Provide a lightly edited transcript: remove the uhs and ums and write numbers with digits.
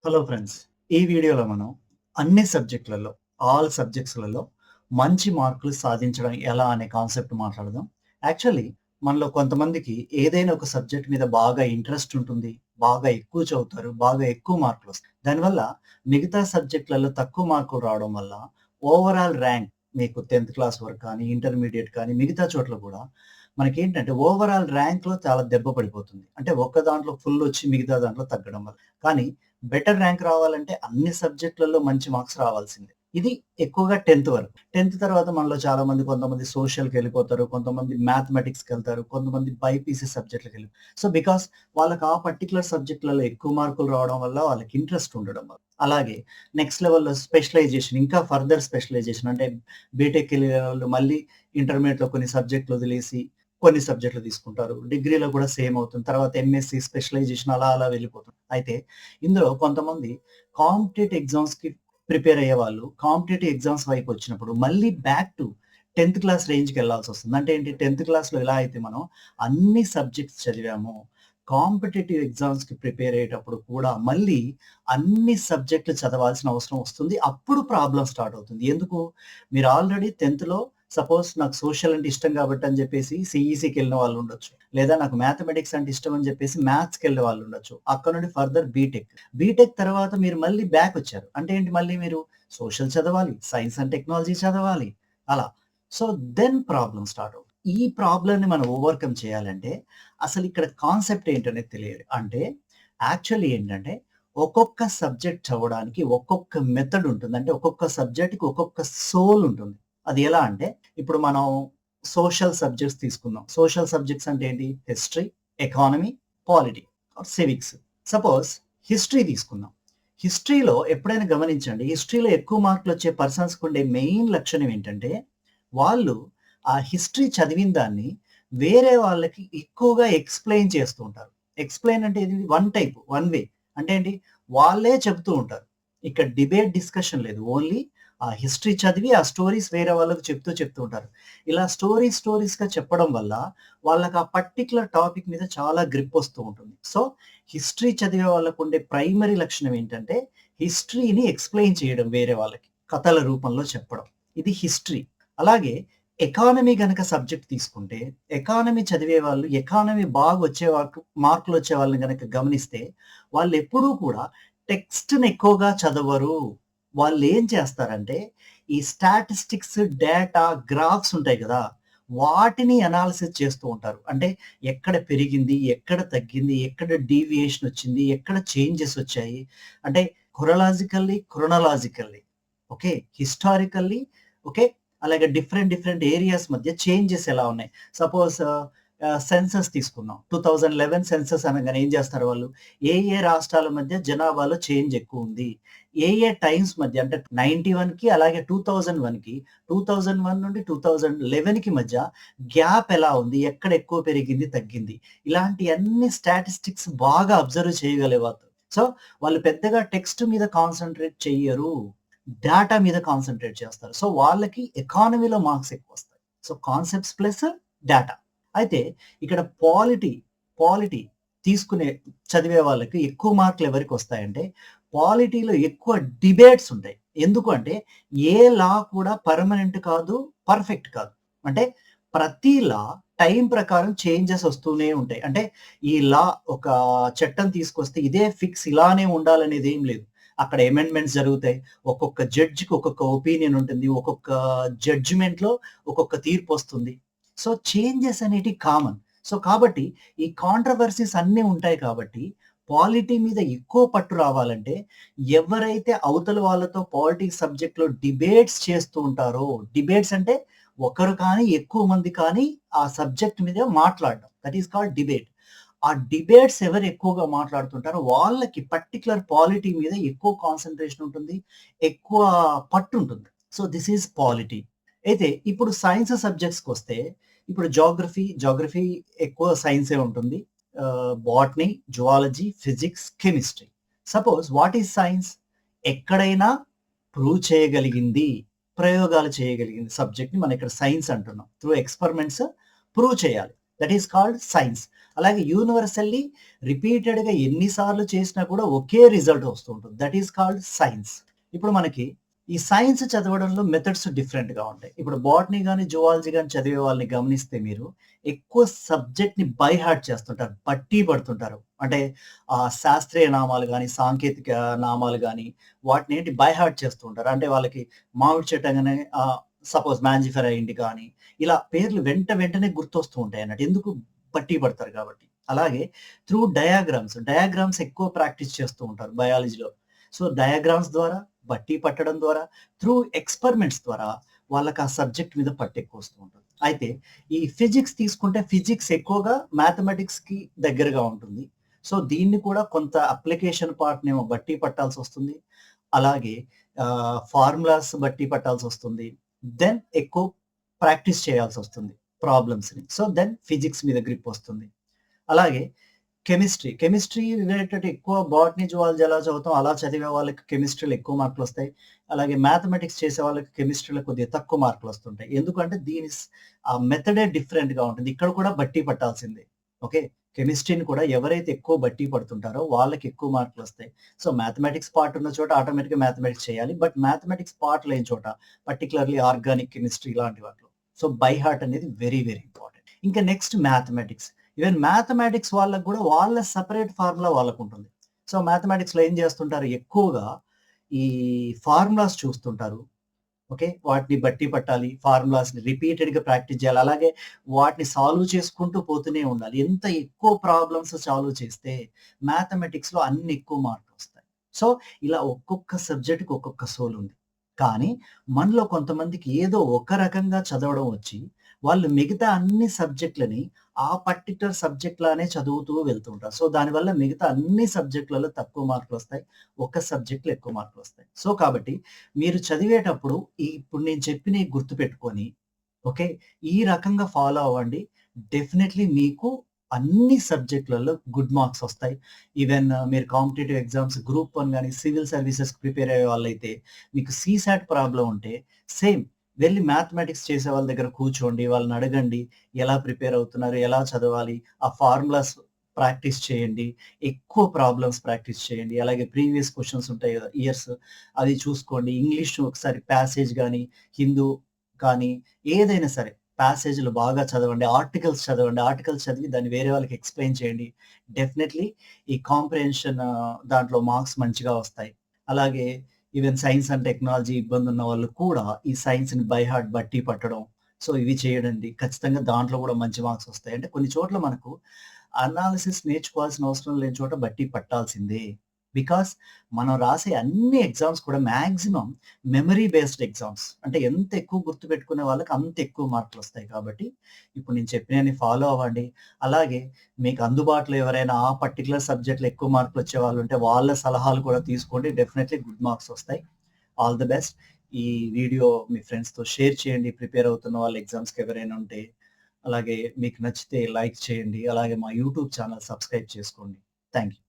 Hello friends. ఈ వీడియోలో మనం అన్ని సబ్జెక్ట్‌లలో, ఆల్ సబ్జెక్ట్స్‌లలో మంచి మార్కులు సాధించడం ఎలా అనే కాన్సెప్ట్ మాట్లాడదాం. యాక్చువల్లీ మనలో కొంతమందికి ఏదైనా ఒక సబ్జెక్ట్ మీద బాగా ఇంట్రెస్ట్ ఉంటుంది. బాగా ఎక్కువ చదువుతారు. బాగా ఎక్కువ మార్కులొస్తాయి. దానివల్ల మిగతా సబ్జెక్ట్‌లలో తక్కువ మార్కులు రావడం వల్ల ఓవరాల్ ర్యాంక్ మీకు 10థ్ క్లాస్ వరకు కానీ, ఇంటర్మీడియేట్ కానీ మిగతా చోట్ల కూడా మనకేంటంటే ఓవరాల్ ర్యాంక్‌లో చాలా దెబ్బ పడిపోతుంది. అంటే ఒక్క దాంట్లో ఫుల్ వచ్చి మిగతా దాంట్లో తగ్గడం వల్ల. కానీ బెటర్ ర్యాంక్ రావాలంటే అన్ని సబ్జెక్ట్‌లలో మంచి మార్క్స్ రావాల్సిందే. ఇది ఎక్కువగా 10థ్ వరకు. 10థ్ తర్వాత మనలో చాలామంది కొంతమంది సోషల్‌కెళ్ళిపోతారు. కొంతమంది మ్యాథమెటిక్స్‌కెళ్తారు. కొంతమంది బైపీసీ సబ్జెక్ట్‌లకెళ్ళి సో, బికాస్ వాళ్ళకి ఆ పర్టిక్యులర్ సబ్జెక్ట్‌లలో ఎక్కువ మార్కులు రావడం వల్ల వాళ్ళకి ఇంట్రెస్ట్ ఉండడం వల్ల. అలాగే నెక్స్ట్ లెవెల్‌లో స్పెషలైజేషన్ ఇంకా ఫర్దర్ స్పెషలైజేషన్ అంటే బీటెక్‌కెళ్ళే వాళ్ళు మళ్ళీ ఇంటర్మీడియేట్‌లో కొన్ని సబ్జెక్ట్‌లు వదిలేసి కొన్ని సబ్జెక్ట్‌లు తీసుకుంటారు. డిగ్రీలో కూడా సేమ్ అవుతుంది. తర్వాత ఎంఎస్‌సి స్పెషలైజేషన్ అలా అలా వెళ్ళిపోతుంది. అయితే ఇందులో కొంతమంది కాంపిటేటివ్ ఎగ్జామ్స్‌కి ప్రిపేర్ అయ్యేవాళ్ళు కాంపిటేటివ్ ఎగ్జామ్స్ వైపు వచ్చినప్పుడు మళ్ళీ బ్యాక్ టు 10థ్ క్లాస్ రేంజ్‌కెళ్ళాల్సొస్తుంది. అంటే ఏంటి 10థ్ క్లాస్‌లో ఎలా అయితే మనం అన్ని సబ్జెక్ట్స్ చదివామో, కాంపిటేటివ్ ఎగ్జామ్స్‌కి ప్రిపేర్ అయ్యేటప్పుడు కూడా మళ్ళీ అన్ని సబ్జెక్ట్‌లు చదవాల్సిన అవసరం వస్తుంది. అప్పుడు ప్రాబ్లమ్ స్టార్ట్ అవుతుంది. ఎందుకు? మీరు ఆల్రెడీ 10థ్‌లో సపోజ్ నాకు సోషల్ అంటే ఇష్టం కాబట్టి అని చెప్పేసి సీఈసీకెళ్ళిన వాళ్ళు ఉండొచ్చు. లేదా నాకు మ్యాథమెటిక్స్ అంటే ఇష్టం అని చెప్పేసి మ్యాథ్స్‌కెళ్ళే వాళ్ళు ఉండొచ్చు. అక్కడ నుండి ఫర్దర్ బీటెక్. బీటెక్ తర్వాత మీరు మళ్ళీ బ్యాక్ వచ్చారు. అంటే ఏంటి మళ్ళీ మీరు సోషల్ చదవాలి, సైన్స్ అండ్ టెక్నాలజీ చదవాలి. అలా. సో, దెన్ ప్రాబ్లమ్ స్టార్ట్ అవుతుంది. ఈ ప్రాబ్లమ్‌ని మనం ఓవర్‌కమ్ చేయాలంటే అసలు ఇక్కడ కాన్సెప్ట్ ఏంటనేది తెలియాలి. అంటే యాక్చువల్లీ ఏంటంటే ఒక్కొక్క సబ్జెక్ట్ చదవడానికి ఒక్కొక్క మెథడ్ ఉంటుంది. అంటే ఒక్కొక్క సబ్జెక్ట్‌కి ఒక్కొక్క సోల్ ఉంటుంది. అది ఎలా అంటే ఇప్పుడు మనం సోషల్ సబ్జెక్ట్స్ తీసుకుందాం. సోషల్ సబ్జెక్ట్స్ అంటే ఏంటి? History, economy, polity or civics. Suppose history తీసుకుందాం. హిస్టరీలో ఎప్పుడైనా గమనించండి. హిస్టరీలో ఎక్కువ మార్కులొచ్చే పర్సన్స్‌కి ఉండే మెయిన్ లక్షణం ఏంటంటే, వాళ్ళు ఆ హిస్టరీ చదివిన దాన్ని వేరే వాళ్ళకి ఎక్కువగా ఎక్స్‌ప్లెయిన్ చేస్తూ ఉంటారు. ఎక్స్‌ప్లెయిన్ అంటే ఇది వన్ టైప్, వన్ వే. అంటే ఏంటి? వాళ్ళే చెప్తూ ఉంటారు. ఇక్కడ డిబేట్, డిస్కషన్ లేదు. ఓన్లీ ఆ హిస్టరీ చదివి ఆ స్టోరీస్ వేరే వాళ్ళకి చెప్తూ ఉంటారు. ఇలా స్టోరీస్‌గా చెప్పడం వల్ల వాళ్ళకి ఆ పర్టిక్యులర్ టాపిక్ మీద చాలా గ్రిప్ వస్తూ ఉంటుంది. సో, హిస్టరీ చదివే వాళ్ళకుండే ప్రైమరీ లక్షణం ఏంటంటే, హిస్టరీని ఎక్స్‌ప్లెయిన్ చేయడం వేరే వాళ్ళకి. కథల రూపంలో చెప్పడం. ఇది హిస్టరీ. అలాగే ఎకానమీ గనక సబ్జెక్ట్ తీసుకుంటే, ఎకానమీ చదివే వాళ్ళు, ఎకానమీ బాగొచ్చే మార్కులొచ్చే వాళ్ళని గనక గమనిస్తే, వాళ్ళెప్పుడూ కూడా టెక్స్ట్‌ని ఎక్కువగా చదవరు. వాళ్ళేం చేస్తారంటే, ఈ స్టాటిస్టిక్స్, డేటా, గ్రాఫ్స్ ఉంటాయి గదా! వాటిని అనాలిసిస్ చేస్తూ ఉంటారు. అంటే ఎక్కడ పెరిగింది? ఎక్కడ తగ్గింది? ఎక్కడ డీవియేషన్ వచ్చింది? ఎక్కడ చేంజెస్ వచ్చాయి? అంటే క్రొనలాజికల్లీ ఓకే. Historically okay. అలాగే డిఫరెంట్ ఏరియాస్ మధ్య చేంజెస్ ఎలా ఉన్నాయి? సపోజ్ సెన్సస్ తీసుకుందాం. 2011 సెన్సస్ అనగానే ఏం చేస్తారు వాళ్ళు? ఏ రాష్ట్రాల మధ్య జనాభాలో చేంజ్ ఎక్కువుంది? ఏ టైమ్స్ మధ్య అంటే 91కి అలాగే 2001కి 2001 నుండి 2011కి మధ్య గ్యాప్ ఎలా ఉంది? ఎక్కడ ఎక్కువ పెరిగింది? తగ్గింది? ఇలాంటియన్ని స్టాటిస్టిక్స్ బాగా అబ్జర్వ్ చేయగలేవారు. సో, వాళ్ళు పెద్దగా టెక్స్ట్ మీద కాన్సంట్రేట్ చెయ్యరు. డేటా మీద కాన్సంట్రేట్ చేస్తారు. సో, వాళ్ళకి ఎకానమీలో మార్క్స్ ఎక్కువొస్తాయి. So, concepts plus data. అయితే ఇక్కడ పాలిటీ తీసుకునే చదివే వాళ్ళకి ఎక్కువ మార్కులు ఎవరికొస్తాయంటే, పాలిటీలో ఎక్కువ డిబేట్స్ ఉంటాయి. ఎందుకు అంటే, ఏ లా కూడా పర్మనెంట్ కాదు, పర్ఫెక్ట్ కాదు. అంటే ప్రతి లా టైం ప్రకారం చేంజెస్ వస్తూనే ఉంటాయి. అంటే ఈ లా ఒక చట్టం తీసుకొస్తే ఇదే ఫిక్స్ ఇలానే ఉండాలనేదేం లేదు. అక్కడ అమెండ్మెంట్స్ జరుగుతాయి. ఒక్కొక్క జడ్జ్‌కి ఒక్కొక్క ఒపీనియన్ ఉంటుంది. ఒక్కొక్క జడ్జ్‌మెంట్‌లో ఒక్కొక్క తీర్పొస్తుంది. సో, చేంజెస్ అనేటివి కామన్. సో, కాబట్టి ఈ కాంట్రోవర్సీస్ అన్నీ ఉంటాయి కాబట్టి, పాలిటీ మీద ఎక్కువ పట్టు రావాలంటే, ఎవరైతే అవతల వాళ్ళతో పాలిటిక్స్ సబ్జెక్ట్‌లో డిబేట్స్ చేస్తూ ఉంటారో, డిబేట్స్ అంటే ఒకరు కానీ, ఎక్కువ మంది కానీ ఆ సబ్జెక్ట్ మీద మాట్లాడడం. That is called debate. ఆ డిబేట్స్ ఎవరు ఎక్కువగా మాట్లాడుతుంటారో వాళ్ళకి పర్టిక్యులర్ పాలిటీ మీద ఎక్కువ కాన్సంట్రేషన్ ఉంటుంది. ఎక్కువ పట్టుంటుంది. So, this is polity. అయితే ఇప్పుడు సైన్స్ సబ్జెక్ట్స్‌కొస్తే ఇప్పుడు జియోగ్రఫీ ఎక్కువ సైన్సే ఉంటుంది. Botany, zoology, physics, chemistry. Suppose what is science? ఎక్కడైనా ప్రూవ్ చేయగలిగింది, ప్రయోగాలు చేయగలిగింది సబ్జెక్ట్‌ని మనం ఇక్కడ సైన్స్ అంటున్నాం. త్రూ ఎక్స్‌పెరిమెంట్స్ ప్రూవ్ చేయాలి. That is called science. అలాగే యూనివర్సల్లీ రిపీటెడ్‌గా ఎన్ని సార్లు చేసినా కూడా ఒకే రిజల్ట్ వస్తూ ఉంటుంది. That is called science. ఇప్పుడు మనకి ఈ సైన్స్ చదవడంలో మెథడ్స్ డిఫరెంట్‌గా ఉంటాయి. ఇప్పుడు బోటనీ గాని, జువాలజీ గాని చదివే వాళ్ళని గమనిస్తే మీరు ఎక్కువ సబ్జెక్ట్‌ని బై హార్ట్ చేస్తుంటారు. బట్టి పడుతుంటారు. అంటే శాస్త్రీయ నామాలు గాని, సాంకేతిక నామాలు గాని వాటినేంటి బై హార్ట్ చేస్తూ ఉంటారు. అంటే వాళ్ళకి మామిడి చెట్టు అనగానే సపోజ్ మాంజిఫెరా ఇండి కానీ, ఇలా పేర్లు వెంటనే గుర్తొస్తూ ఉంటాయన్నట్టు. ఎందుకు? బట్టి పడతారు కాబట్టి. అలాగే త్రూ డయాగ్రామ్స్ ఎక్కువ ప్రాక్టీస్ చేస్తూ ఉంటారు బయాలజీలో. సో, డయాగ్రామ్స్ ద్వారా, బట్టి పట్టడం ద్వారా, త్రూ ఎక్స్‌పెరిమెంట్స్ ద్వారా వాళ్ళకి ఆ సబ్జెక్ట్ మీద పట్టెక్కువొస్తూ ఉంటుంది. అయితే ఈ ఫిజిక్స్ తీసుకుంటే ఫిజిక్స్ ఎక్కువగా మ్యాథమెటిక్స్‌కి దగ్గరగా ఉంటుంది. సో, దీన్ని కూడా కొంత అప్లికేషన్ పార్ట్‌నేమో బట్టి పట్టాల్సొస్తుంది. అలాగే ఫార్ములాస్ బట్టి పట్టాల్సొస్తుంది. దెన్ ఎక్కువ ప్రాక్టీస్ చేయాల్సొస్తుంది ప్రాబ్లమ్స్‌ని. సో, దెన్ ఫిజిక్స్ మీద గ్రిప్పొస్తుంది. అలాగే కెమిస్ట్రీ రిలేటెడ్ ఎక్కువ బోటనీ, జువాలజీ ఎలా చదువుతాం అలా చదివే వాళ్ళకి కెమిస్ట్రీలో ఎక్కువ మార్కులొస్తాయి. అలాగే మ్యాథమెటిక్స్ చేసే వాళ్ళకి కెమిస్ట్రీలో కొద్దిగా తక్కువ మార్కులొస్తుంటాయి. ఎందుకంటే ఆ మెథడే డిఫరెంట్‌గా ఉంటుంది. ఇక్కడ కూడా బట్టి పట్టాల్సిందే. ఓకే. కెమిస్ట్రీని కూడా ఎవరైతే ఎక్కువ బట్టి పడుతుంటారో వాళ్ళకి ఎక్కువ మార్కులొస్తాయి. సో, మ్యాథమెటిక్స్ పార్ట్ ఉన్న చోట ఆటోమేటిక్‌గా మ్యాథమెటిక్స్ చేయాలి. బట్ మ్యాథమెటిక్స్ పార్ట్ లేని చోట పర్టిక్యులర్‌లీ ఆర్గానిక్ కెమిస్ట్రీ ఇలాంటి వాటిలో. సో, బై హార్ట్ అనేది వెరీ ఇంపార్టెంట్. ఇంకా నెక్స్ట్ మ్యాథమెటిక్స్. ఈవెన్ మ్యాథమెటిక్స్ వాళ్ళకి గూడా వాళ్ళ సెపరేట్ ఫార్ములా వాళ్ళకుంటుంది. సో, మ్యాథమెటిక్స్‌లో ఏం జేస్తుంటారు ఎక్కువగా ఈ ఫార్ములాస్ చూస్తుంటారు. ఓకే. వాటిని బట్టి పట్టాలి. ఫార్ములాస్‌ని రిపీటెడ్‌గా ప్రాక్టీస్ చేయాలి. అలాగే వాటిని సాల్వ్ చేసుకుంటూ పోతూనే ఉండాలి. ఎంత ఎక్కువ ప్రాబ్లమ్స్ సాల్వ్ చేస్తే మ్యాథమెటిక్స్‌లో అన్ని ఎక్కువ మార్కులొస్తాయి. సో, ఇలా ఒక్కొక్క సబ్జెక్ట్‌కి ఒక్కొక్క సోలుంది. కానీ మనలో కొంతమందికి ఏదో ఒక రకంగా చదవడం వచ్చి, వాళ్ళు మిగతా అన్ని సబ్జెక్ట్‌లని ఆ పర్టిక్యులర్ సబ్జెక్ట్‌లానే చదువుతూ వెళ్తూ ఉంటారు. సో, దానివల్ల మిగతా అన్ని సబ్జెక్ట్‌లలో తక్కువ మార్కులొస్తాయి. ఒక సబ్జెక్ట్‌లో ఎక్కువ మార్కులొస్తాయి. సో, కాబట్టి మీరు చదివేటప్పుడు ఇప్పుడు నేను చెప్పినయి గుర్తుపెట్టుకొని, ఓకే. ఈ రకంగా ఫాలో అవ్వండి. డెఫినైట్‌లీ మీకు అన్ని సబ్జెక్ట్‌లలో గుడ్ మార్క్స్ ఒస్తాయి. ఈవెన్ మీరు కాంపిటీటివ్ ఎగ్జామ్స్ గ్రూప్ 1 గాని, సివిల్ సర్వీసెస్‌కి ప్రిపేర్ అయ్యే వాళ్ళైతే మీకు సీసాట్ ప్రాబ్లమ్ ఉంటే సేమ్ వెళ్లి మ్యాథమెటిక్స్ చేసే వాళ్ళ దగ్గర కూర్చోండి. వాళ్ళని అడగండి. ఎలా ప్రిపేర్ అవుతున్నారు? ఎలా చదవాలి? ఆ ఫార్ములాస్ ప్రాక్టీస్ చేయండి. ఎక్కువ ప్రాబ్లమ్స్ ప్రాక్టీస్ చేయండి. అలాగే ప్రీవియస్ క్వెషన్స్ ఉంటాయి గదా! ఇయర్స్ అది చూసుకోండి. ఇంగ్లీష్ ఒకసారి ప్యాసేజ్ గాని, హిందూ కానీ ఏదైనా సరే ప్యాసేజ్‌లు బాగా చదవండి. ఆర్టికల్స్ చదవండి. ఆర్టికల్స్ చదివి దాన్ని వేరే వాళ్ళకి ఎక్స్‌ప్లెయిన్ చేయండి. డెఫినైట్‌లీ ఈ కాంప్రిహెన్షన్ దాంట్లో మార్క్స్ మంచిగా వస్తాయి. అలాగే ఈవెన్ సైన్స్ అండ్ టెక్నాలజీ ఇబ్బందున్న వాళ్ళు కూడా ఈ సైన్స్‌ని బై హార్ట్ బట్టి పట్టడం. సో, ఇవి చేయడండి. ఖచ్చితంగా దాంట్లో కూడా మంచి మార్క్స్ వస్తాయి. అంటే కొన్ని చోట్ల మనకు అనాలిసిస్ నేర్చుకోవాల్సిన అవసరం లేని చోట బట్టి పట్టాల్సిందే. బికాస్ మనం రాసే అన్ని ఎగ్జామ్స్ కూడా మాక్సిమం మెమరీ బేస్డ్ ఎగ్జామ్స్. అంటే ఎంత ఎక్కువ గుర్తుపెట్టుకునే వాళ్ళకి అంత ఎక్కువ మార్కులొస్తాయి కాబట్టి, ఇప్పుడు నేను చెప్పినయన్ని ఫాలో అవ్వండి. అలాగే మీకు అందుబాటులో ఎవరైనా ఆ పర్టిక్యులర్ సబ్జెక్ట్‌లో ఎక్కువ మార్కులొచ్చే వాళ్ళుంటే వాళ్ళ సలహాలు కూడా తీసుకోండి. డెఫినైట్‌లీ గుడ్ మార్క్స్ వస్తాయి. All the best. ఈ వీడియో మీ ఫ్రెండ్స్‌తో షేర్ చేయండి. ప్రిపేర్ అవుతున్న వాళ్ళు ఎగ్జామ్స్‌కి ఎవరైనా ఉంటే. అలాగే మీకు నచ్చితే లైక్ చేయండి. అలాగే మా యూట్యూబ్ ఛానెల్ సబ్స్క్రైబ్ చేసుకోండి. Thank you.